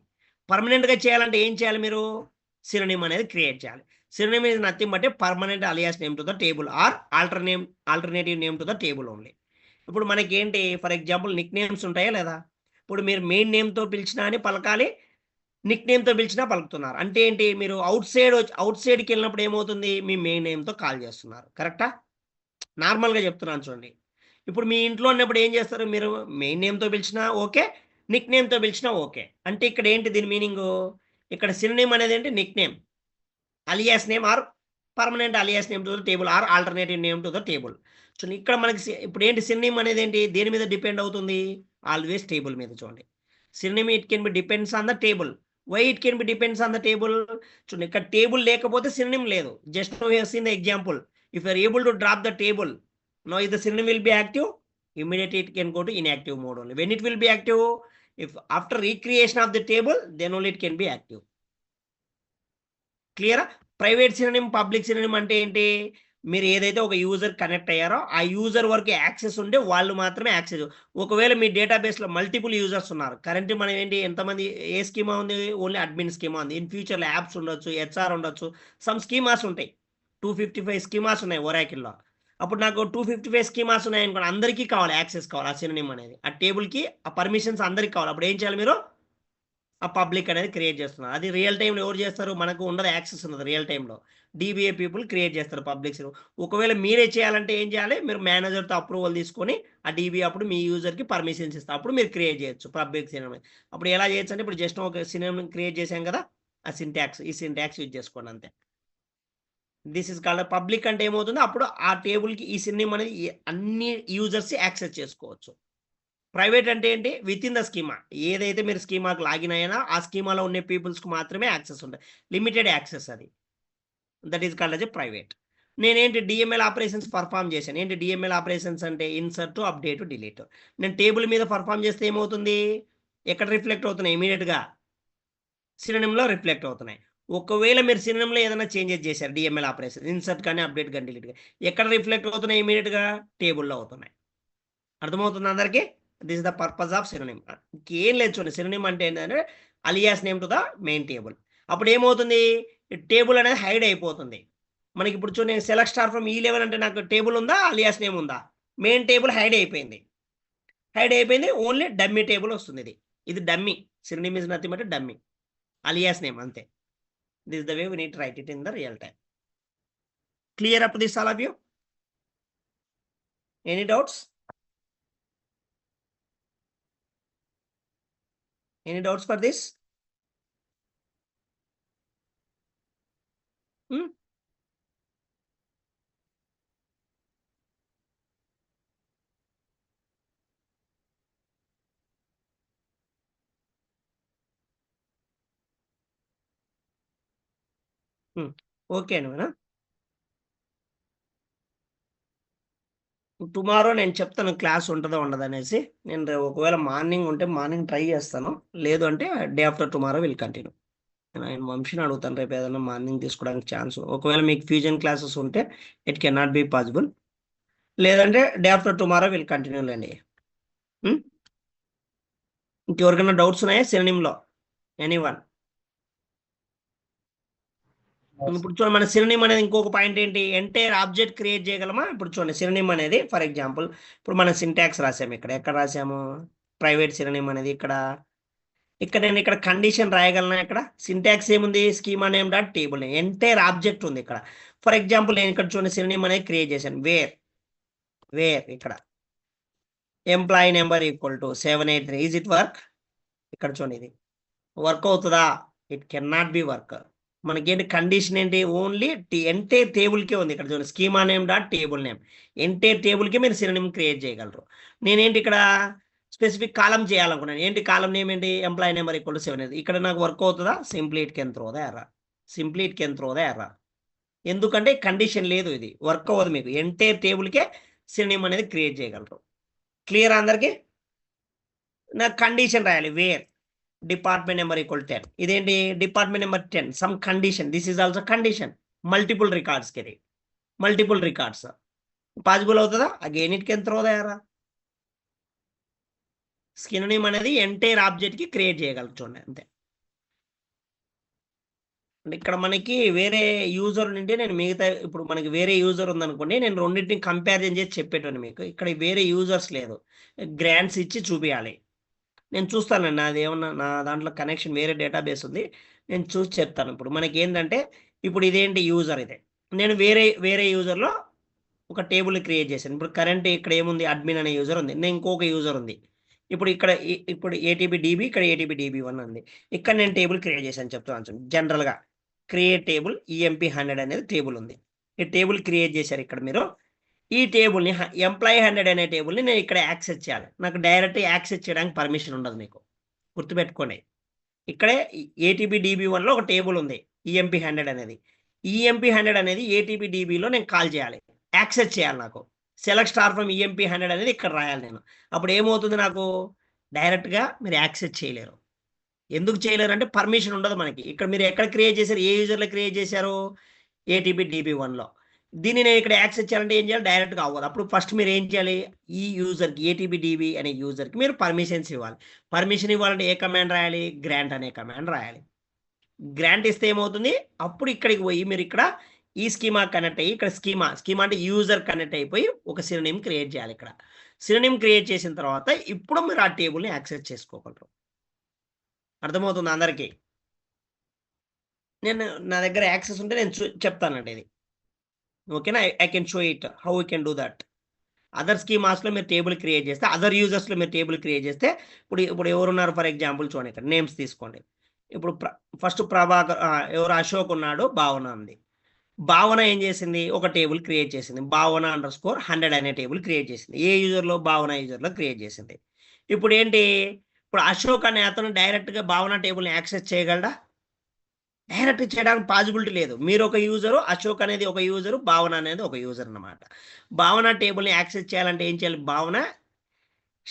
పర్మనెంట్ గా చేయాలంటే ఏం చేయాలి, మీరు సినోనిమ్ అనేది క్రియేట్ చేయాలి. Synonym is nothing but permanent alias name to the table or alternative name to the table only. ఇప్పుడు మనకి ఏంటి, ఫర్ ఎగ్జాంపుల్ నిక్ నేమ్స్ ఉంటాయా లేదా? ఇప్పుడు మీరు మెయిన్ నేమ్ తో పిలిచినా అని పలకాలి, నిక్ నేమ్ తో పిలిచినా పలుకుతున్నారు. అంటే ఏంటి, మీరు అవుట్ సైడ్కి వెళ్ళినప్పుడు ఏమవుతుంది, మీ మెయిన్ నేమ్ తో కాల్ చేస్తున్నారు. కరెక్టా? నార్మల్ గా చెప్తున్నాను చూడండి. ఇప్పుడు మీ ఇంట్లో ఉన్నప్పుడు ఏం చేస్తారు, మీరు మెయిన్ నేమ్ తో పిలిచినా ఓకే, నిక్ నేమ్ తో పిలిచినా ఓకే. అంటే ఇక్కడ ఏంటి దీని మీనింగ్, ఇక్కడ సినోనిమ్ అనేది ఏంటి, nickname, alias name or permanent alias name to the table or alternative name to the table. So ఇక్కడ మనకి ఇప్పుడు ఏంటి, సినోనిమ్ అనేది ఏంటి, దేని మీద డిపెండ్ అవుతుంది, ఆల్వేస్ టేబుల్ మీద. చూడండి, synonym it can be depends on the table. Why it can be depends on the table? చూడండి, ఇక్కడ టేబుల్ లేకపోతే సినోనిమ్ లేదు. Just now you have seen the example. If you are able to drop the table, now if the synonym will be active, immediately it can go to inactive mode only. When it will be active, If after recreation of the table, then only it can be active. క్లియరా? Private synonym public synonym అంటే ఏంటి? మీరు ఏదైతే ఒక user connect అయ్యారో ఆ user వరకు access ఉంటే వాళ్ళు మాత్రమే యాక్సెస్. ఒకవేళ మీ డేటాబేస్లో మల్టిపుల్ యూజర్స్ ఉన్నారు, కరెంట్ మనం ఏంటి ఎంతమంది ఏ స్కీమా ఉంది? ఓన్లీ అడ్మిన్ స్కీమా ఉంది. ఇన్ ఫ్యూచర్లో యాప్స్ ఉండొచ్చు, హెచ్ఆర్ ఉండొచ్చు, సమ్ స్కీమాస్ ఉంటాయి. 255 స్కీమాస్ ఉన్నాయి ఒరాకిల్లో. అప్పుడు నాకు 255 స్కీమాస్ ఉన్నాయి అనుకోండి, అందరికీ కావాలి యాక్సెస్ కావాలి ఆ సినోనిమ్ అనేది. ఆ టేబుల్కి ఆ పర్మిషన్స్ అందరికీ కావాలి. అప్పుడు ఏం చేయాలి మీరు? ఆ పబ్లిక్ అనేది క్రియేట్ చేస్తున్నారు. అది రియల్ టైంలో ఎవరు చేస్తారు? మనకు ఉండదు, యాక్సెస్ ఉండదు రియల్ టైంలో. DBA పీపుల్ క్రియేట్ చేస్తారు పబ్లిక్స్. ఒకవేళ మీరే చేయాలంటే ఏం చేయాలి? మీరు మేనేజర్తో అప్రూవల్ తీసుకొని ఆ DBA అప్పుడు మీ యూజర్కి పర్మిషన్స్ ఇస్తారు. అప్పుడు మీరు క్రియేట్ చేయొచ్చు పబ్లిక్ సినిమా. అప్పుడు ఎలా చేయొచ్చు అంటే ఇప్పుడు జస్ట్ ఒక సినిమా క్రియేట్ చేసాం కదా, ఆ సింటాక్స్, ఈ సింటాక్స్ యూజ్ చేసుకోండి అంతే. This is called public. అంటే ఏమవుతుంది? అప్పుడు ఆ టేబుల్కి ఈ సినిమా అనేది అన్ని యూజర్స్ యాక్సెస్ చేసుకోవచ్చు. ప్రైవేట్ అంటే ఏంటి? With in the schema. ఏదైతే మీరు స్కీమాకి లాగిన్ అయినా ఆ స్కీమాలో ఉన్న పీపుల్స్కి మాత్రమే యాక్సెస్ ఉంటుంది, లిమిటెడ్ యాక్సెస్. అది that is called as a private. నేనేంటి DML ఆపరేషన్స్ పర్ఫామ్ చేశాను. ఏంటి DML ఆపరేషన్స్ అంటే? Insert, update, delete. నేను టేబుల్ మీద పర్ఫామ్ చేస్తే ఏమవుతుంది? ఎక్కడ రిఫ్లెక్ట్ అవుతున్నాయి? ఇమీడియట్గా సినోనిమ్లో రిఫ్లెక్ట్ అవుతున్నాయి. ఒకవేళ మీరు సినోనిమ్లో ఏదైనా చేంజెస్ చేశారు, DML ఆపరేషన్ ఇన్సర్ట్ కానీ అప్డేట్ కానీ డిలీట్ కానీ, ఎక్కడ రిఫ్లెక్ట్ అవుతున్నాయి? ఇమీడియట్గా టేబుల్లో అవుతున్నాయి. అర్థమవుతుంది అందరికీ? This is the purpose of synonym. ఇంకేం లేదు చూడండి, సినోనిమ్ అంటే ఏంటంటే alias name to the main table. అప్పుడు ఏమవుతుంది? టేబుల్ అనేది హైడ్ అయిపోతుంది. మనకి ఇప్పుడు చూడండి, సెలెక్ట్ స్టార్ ఫ్రమ్ E11 అంటే నాకు టేబుల్ ఉందా, అలియాస్ నేమ్ ఉందా? మెయిన్ టేబుల్ హైడ్ అయిపోయింది. ఓన్లీ డమ్మీ టేబుల్ వస్తుంది. ఇది dummy. Synonym is nothing but dummy, alias name అంతే. This the way we need to write it in the real time. Clear up this all of you? Any doubts? Any doubts for this? Okay అండి. Tomorrow నేను చెప్తాను class ఉంటుందో ఉండదు అనేసి. నేను ఒకవేళ morning ఉంటే మార్నింగ్ ట్రై చేస్తాను, లేదు అంటే day after tomorrow will continue. నేను వంశీని అడుగుతాను రేపు ఏదైనా మార్నింగ్ తీసుకోవడానికి ఛాన్స్. ఒకవేళ మీకు ఫ్యూజన్ క్లాసెస్ ఉంటే it can not be possible, లేదంటే day after tomorrow will continue లేండి. ఇంకెవరికైనా డౌట్స్ ఉన్నాయా సినోనిమ్లో? ఎనీవన్? ఇప్పుడు చూడండి, మన సినోనిమ్ అనేది ఇంకొక పాయింట్ ఏంటి? ఎంటైర్ ఆబ్జెక్ట్ క్రియేట్ చేయగలమా? ఇప్పుడు చూడండి, సినోనిమ్ అనేది ఫర్ ఎగ్జాంపుల్ ఇప్పుడు మనం సింటాక్స్ రాసాము. ఎక్కడ రాసాము? ప్రైవేట్ సినోనిమ్ అనేది ఇక్కడ నేను ఇక్కడ కండిషన్ రాయగలనా? ఇక్కడ సింటాక్స్ ఏముంది? Schema name dot table name. Entire object ఉంది ఇక్కడ. ఫర్ ఎగ్జాంపుల్ నేను ఇక్కడ చూడండి సినోనిమ్ అనేది క్రియేట్ చేశాను. వేర్ ఇక్కడ employee number equal to 783. Is it work? ఇక్కడ చూడండి, ఇది వర్క్ అవుతుందా? It can not be work. మనకేంటి కండిషన్ ఏంటి? ఓన్లీ ఎంటైర్ టేబుల్కే ఉంది. ఇక్కడ చూడండి, schema name dot table name. Entire టేబుల్కి మీరు సినోనిమ్ క్రియేట్ చేయగలరు. నేనేంటి ఇక్కడ స్పెసిఫిక్ కాలం చేయాలనుకున్నాను. ఏంటి కాలం నేమ్ ఏంటి? Employee number equal to 7. ఇక్కడ నాకు వర్క్ అవుతుందా? Simply it can throw the error. ఎందుకంటే కండిషన్ లేదు, ఇది వర్క్ అవ్వదు. మీకు ఎంటైర్ టేబుల్కే సినోనిమ్ అనేది క్రియేట్ చేయగలరు. క్లియర్ అందరికి? నాకు కండిషన్ రాయాలి. Where department number equal 10. ఇదేంటి? Department number 10 same condition. This is also condition. Multiple రికార్డ్స్కి ఇది మల్టిపుల్ రికార్డ్స్ పాసిబుల్ అవుతుందా? Again it can throw the error. Synonym అనేది ఎంటైర్ ఆబ్జెక్ట్కి క్రియేట్ చేయగలరు. చూడండి అంతే. అంటే ఇక్కడ మనకి వేరే యూజర్ నుండి నేను మిగతా, ఇప్పుడు మనకి వేరే యూజర్ ఉందనుకోండి, నేను రెండింటిని కంపారిజన్ చేసి చెప్పేటోని మీకు. ఇక్కడ వేరే యూజర్స్ లేదు, గ్రాంట్స్ ఇచ్చి చూపించాలి. నేను చూస్తానండి, నాది ఏమన్నా నా దాంట్లో కనెక్షన్ వేరే డేటాబేస్ ఉంది, నేను చూసి చెప్తాను. ఇప్పుడు మనకి ఏంటంటే ఇప్పుడు ఇదేంటి యూజర్, ఇదే నేను వేరే యూజర్లో ఒక టేబుల్ క్రియేట్ చేశాను. ఇప్పుడు కరెంట్ ఇక్కడ ఏముంది? అడ్మిన్ అనే యూజర్ ఉంది. నేను ఇంకొక యూజర్ ఉంది. ఇప్పుడు ఇక్కడ ఇప్పుడు ATBDB, ఇక్కడ ATBDB1 ఉంది. ఇక్కడ నేను టేబుల్ క్రియేట్ చేశాను చెప్తాను. జనరల్గా క్రియేట్ టేబుల్ EMP100 అనేది టేబుల్ ఉంది. ఈ టేబుల్ క్రియేట్ చేశారు ఇక్కడ మీరు. ఈ టేబుల్ని ఎంప్లాయీ 100 అనే టేబుల్ని నేను ఇక్కడ యాక్సెస్ చేయాలి. నాకు డైరెక్ట్ యాక్సెస్ చేయడానికి పర్మిషన్ ఉండదు. మీకు గుర్తుపెట్టుకోండి, ఇక్కడే ATBDB1లో ఒక టేబుల్ ఉంది EMP100 అనేది. EMP100 అనేది ATBDBలో నేను కాల్ చేయాలి, యాక్సెస్ చేయాలి. నాకు సెలెక్ట్ స్టార్ ఫ్రమ్ EMP100 అనేది ఇక్కడ రాయాలి నేను. అప్పుడు ఏమవుతుంది? నాకు డైరెక్ట్గా మీరు యాక్సెస్ చేయలేరు. ఎందుకు చేయలేరు అంటే పర్మిషన్ ఉండదు మనకి. ఇక్కడ మీరు ఎక్కడ క్రియేట్ చేశారు, ఏ యూజర్లో క్రియేట్ చేశారు, ఏటీపీ DB1లో. దీన్ని నేను ఇక్కడ యాక్సెస్ చేయాలంటే ఏం చేయాలి, డైరెక్ట్గా అవ్వదు. అప్పుడు ఫస్ట్ మీరు ఏం చేయాలి, ఈ యూజర్కి ఏటీపీ DB అనే యూజర్కి మీరు పర్మిషన్స్ ఇవ్వాలి. పర్మిషన్ ఇవ్వాలంటే ఏ కమాండ్ రాయాలి, గ్రాంట్ అనే కమాండ్ రాయాలి. గ్రాంట్ ఇస్తే ఏమవుతుంది, అప్పుడు ఇక్కడికి పోయి మీరు ఇక్కడ ఈ స్కీమా కనెక్ట్ అయ్యి ఇక్కడ స్కీమా అంటే యూజర్ కనెక్ట్ అయిపోయి ఒక సినోనిమ్ క్రియేట్ చేయాలి. ఇక్కడ సినోనిమ్ క్రియేట్ చేసిన తర్వాత ఇప్పుడు మీరు ఆ టేబుల్ని యాక్సెస్ చేసుకోగలరు. అర్థమవుతుంది అందరికీ? నేను నా దగ్గర యాక్సెస్ ఉంటే నేను చెప్తానండి ఇది. ఓకేనా? I can show it how you can do that. Other స్కీమాస్లో మీరు టేబుల్ క్రియేట్ చేస్తే, అదర్ యూజర్స్లో మీరు టేబుల్ క్రియేట్ చేస్తే, ఇప్పుడు ఎవరున్నారు ఫర్ ఎగ్జాంపుల్ చూడండి, ఇక్కడ నేమ్స్ తీసుకోండి. ఇప్పుడు ఫస్ట్ ప్రభాకర్, ఎవరు అశోక్ ఉన్నాడు, భావన ఉంది. భావన ఏం చేసింది, ఒక టేబుల్ క్రియేట్ చేసింది, భావన _100 అనే టేబుల్ క్రియేట్ చేసింది. ఏ యూజర్లో, భావన యూజర్లో క్రియేట్ చేసింది. ఇప్పుడు ఏంటి, ఇప్పుడు అశోక్ అనే అతను డైరెక్ట్గా భావన టేబుల్ని యాక్సెస్ చేయగలడా? డైరెక్ట్ చేయడానికి పాసిబిలిటీ లేదు. మీరు ఒక యూజరు, అశోక్ అనేది ఒక యూజరు, భావన అనేది ఒక యూజర్ అన్నమాట. భావన టేబుల్ని యాక్సెస్ చేయాలంటే ఏం చేయాలి, భావన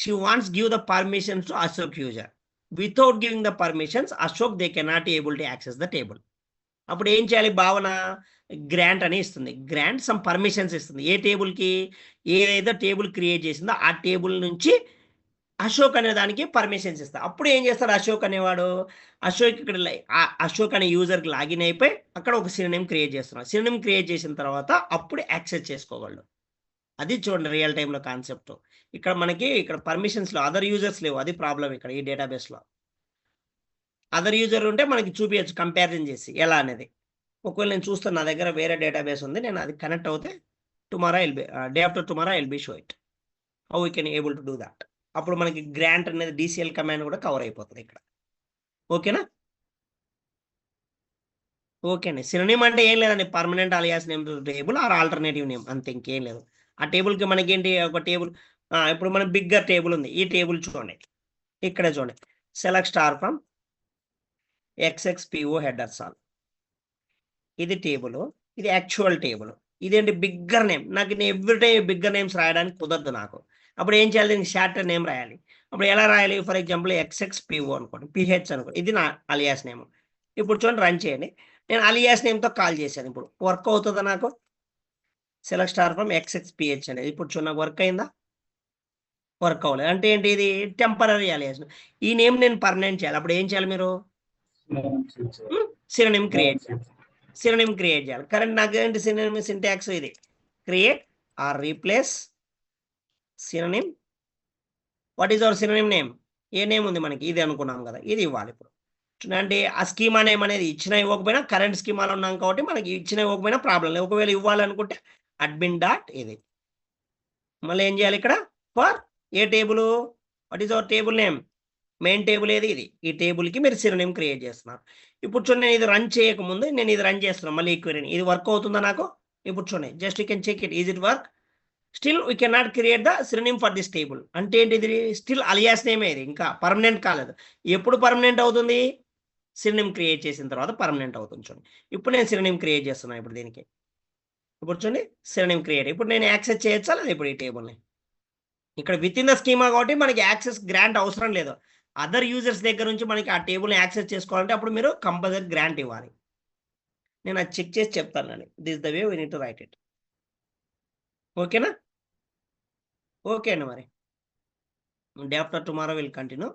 she wants give the permissions to Ashok user. Without giving the permissions Ashok they cannot able to access the table. అప్పుడు ఏం చేయాలి, భావన గ్రాంట్ అని ఇస్తుంది. గ్రాంట్ సమ్ పర్మిషన్స్ ఇస్తుంది. ఏ టేబుల్కి, ఏదైతే టేబుల్ క్రియేట్ చేసిందో ఆ టేబుల్ నుంచి అశోక్ అనే దానికి పర్మిషన్స్ ఇస్తా. అప్పుడు ఏం చేస్తాడు అశోక్ అనేవాడు, అశోక్ ఇక్కడ అశోక్ అనే యూజర్కి లాగిన్ అయిపోయి అక్కడ ఒక సినోనిమ్ క్రియేట్ చేస్తున్నాడు. సినోనిమ్ క్రియేట్ చేసిన తర్వాత అప్పుడు యాక్సెస్ చేసుకోగలడు. అది చూడండి రియల్ టైంలో కాన్సెప్ట్. ఇక్కడ మనకి ఇక్కడ పర్మిషన్స్లో అదర్ యూజర్స్ లేవు, అది ప్రాబ్లం ఇక్కడ ఈ డేటాబేస్లో. అదర్ యూజర్ ఉంటే మనకి చూపించచ్చు కంపారిజన్ చేసి ఎలా అనేది. ఒకవేళ నేను చూస్తాను, నా దగ్గర వేరే డేటాబేస్ ఉంది, నేను అది కనెక్ట్ అవుతే day after tomorrow I will be show it how we can able to do that. అప్పుడు మనకి గ్రాంట్ అనేది DCL కమాండ్ కూడా కవర్ అయిపోతుంది ఇక్కడ. ఓకేనా? ఓకే అండి. సినోనిమ్ అంటే ఏం లేదండి, permanent alias name table or alternative name, అంతే, ఇంకేం లేదు. ఆ టేబుల్కి మనకి ఏంటి, ఒక టేబుల్, ఇప్పుడు మన బిగ్గర్ టేబుల్ ఉంది. ఈ టేబుల్ చూడండి, ఇక్కడ చూడండి, select star from XXPO headers all. ఇది టేబుల్, ఇది యాక్చువల్ టేబుల్. ఇదేంటి, బిగ్గర్ నేమ్. నాకు ఎవ్రీ టైం బిగ్గర్ నేమ్స్ రాయడానికి కుదరదు నాకు. అప్పుడు ఏం చేయాలి, దీనికి షార్టర్ నేమ్ రాయాలి. అప్పుడు ఎలా రాయాలి, ఫర్ ఎగ్జాంపుల్ XXPO అనుకోండి, PH అనుకోండి, ఇది నా అలియాస్ నేమ్. ఇప్పుడు చూడండి, రన్ చేయండి. నేను అలియాస్ నేమ్తో కాల్ చేశాను. ఇప్పుడు వర్క్ అవుతుందా నాకు, సెలెక్ట్ స్టార్ ఫ్రమ్ XXPH అనేది. ఇప్పుడు చూడండి నాకు వర్క్ అయిందా, వర్క్ అవ్వలేదు. అంటే ఏంటి, ఇది టెంపరీ అలియాస్. ఈ నేమ్ నేను పర్మనెంట్ చేయాలి. అప్పుడు ఏం చేయాలి మీరు, సినోనిమ్ క్రియేట్ చేయాలి. సినోనిమ్ క్రియేట్ చేయాలి. కరెంట్ నాకు ఏంటి సినోనిమ్ సింటాక్స్, ఇది create are replace synonym. What is our synonym name, A name ఉంది మనకి, ఇది అనుకున్నాం కదా, ఇది ఇవ్వాలి. ఇప్పుడు అంటే ఆ స్కీమా నేమ్ అనేది ఇచ్చినా ఇవ్వకపోయినా కరెంట్ స్కీమాలో ఉన్నాం కాబట్టి మనకి ఇచ్చినా ఇవ్వకపోయినా ప్రాబ్లం లేదు. ఒకవేళ ఇవ్వాలనుకుంటే అడ్మిన్ డాట్ ఇది. మళ్ళీ ఏం చేయాలి ఇక్కడ, for a table, what is our table name, main table ఏది, ఇది. ఈ టేబుల్కి మీరు సినోనిమ్ క్రియేట్ చేస్తున్నారు. ఇప్పుడు చూడండి, నేను ఇది రన్ చేయకముందు నేను ఇది రన్ చేస్తున్నాను మళ్ళీ ఈక్వెరీని. ఇది వర్క్ అవుతుందా నాకు, ఇప్పుడు చూడండి, just you can check it, is it work. Still we cannot create the synonym for this table. అంటే ఏంటి, ఇది స్టిల్ అలియాస్ నేమే, ఇది ఇంకా పర్మనెంట్ కాలేదు. ఎప్పుడు పర్మనెంట్ అవుతుంది, సినోనిమ్ క్రియేట్ చేసిన తర్వాత పర్మనెంట్ అవుతుంది. చూడండి, ఇప్పుడు నేను సినోనిమ్ క్రియేట్ చేస్తున్నాను. ఇప్పుడు దీనికి, ఇప్పుడు చూడండి సినోనిమ్ క్రియేట్. ఇప్పుడు నేను యాక్సెస్ చేయొచ్చా లేదా, ఇప్పుడు ఈ టేబుల్ని ఇక్కడ విత్ ఇన్ ద స్కీమా కాబట్టి మనకి యాక్సెస్ గ్రాంట్ అవసరం లేదు. అదర్ యూజర్స్ దగ్గర నుంచి మనకి ఆ టేబుల్ని యాక్సెస్ చేసుకోవాలంటే అప్పుడు మీరు కంపల్సరీ గ్రాంట్ ఇవ్వాలి. నేను అది చెక్ చేసి చెప్తానండి. This the way we need to write it. ఓకేనా? ఓకే అండి, మరి day after tomorrow will continue.